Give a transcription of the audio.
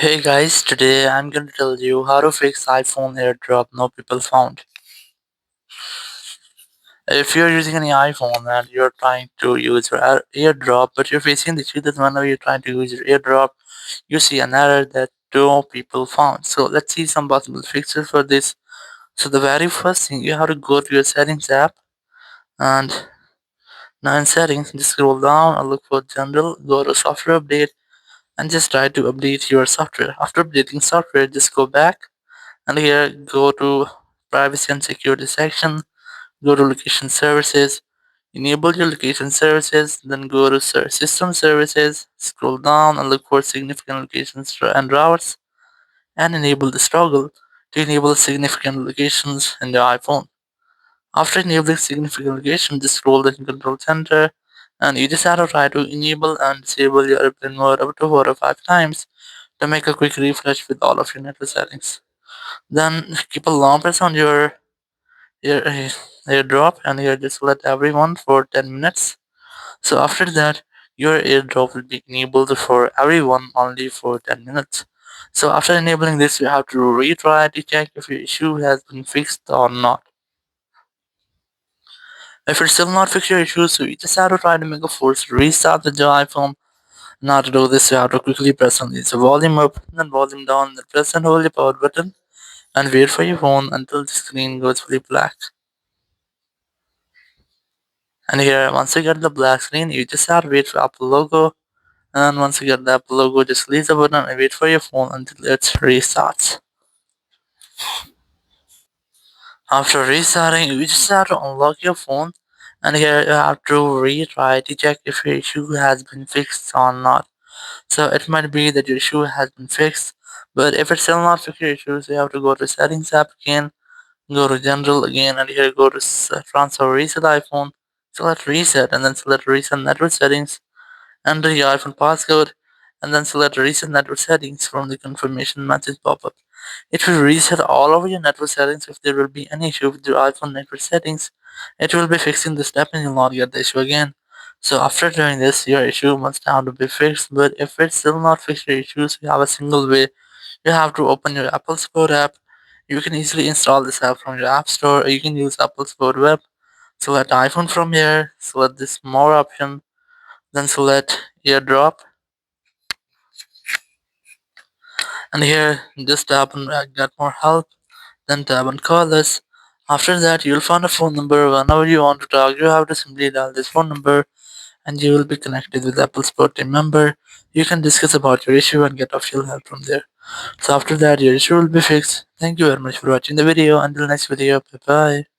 Hey guys, today I'm going to tell you how to fix iPhone AirDrop no people found. If you're using any iPhone and you're trying to use your AirDrop, but you're facing the issue that whenever you're trying to use your AirDrop, you see an error that no people found. So let's see some possible fixes for this. So the very first thing, you have to go to your settings app, and now in settings, just scroll down and look for general, go to software update, and just try to update your software. After updating software, just go back and here go to privacy and security section, go to location services, enable your location services, then go to system services, scroll down and look for significant locations and routes, and enable the toggle to enable significant locations in the iPhone. After enabling significant location, just scroll the control center, and you just have to try to enable and disable your airplane mode up to 4 or 5 times to make a quick refresh with all of your network settings. Then keep a long press on your airdrop, and here just let everyone for 10 minutes. So after that, your airdrop will be enabled for everyone only for 10 minutes. So after enabling this, you have to retry to check if your issue has been fixed or not. If it's still not fixed your issue, so you just have to try to make a forced restart with your iPhone. Now to do this, you have to quickly press on the volume up, then volume down, then press and hold the power button and wait for your phone until the screen goes fully black. And here, once you get the black screen, you just have to wait for Apple logo. And once you get the Apple logo, just release the button and wait for your phone until it restarts. After restarting, you just have to unlock your phone. And here you have to retry to check if your issue has been fixed or not. So it might be that your issue has been fixed, but if it's still not fixed your issue, so you have to go to settings app again, go to general again, and here go to transfer reset iPhone, select reset, and then select reset network settings. Enter your iPhone passcode, and then select Reset Network Settings from the confirmation message pop-up. It will reset all of your network settings if there will be any issue with your iPhone network settings. It will be fixing the step and you'll not get the issue again. So after doing this, your issue must have to be fixed, but if it's still not fixed your issues, you have a single way. You have to open your Apple Store app. You can easily install this app from your App Store, or you can use Apple Store Web. Select iPhone from here, select this More option, then select AirDrop, and here just tap on get more help, then tap on call us. After that, you'll find a phone number. Whenever you want to talk, you have to simply dial this phone number and you will be connected with Apple Support team member. You can discuss about your issue and get official help from there. So after that, your issue will be fixed. Thank you very much for watching the video. Until next video, bye bye.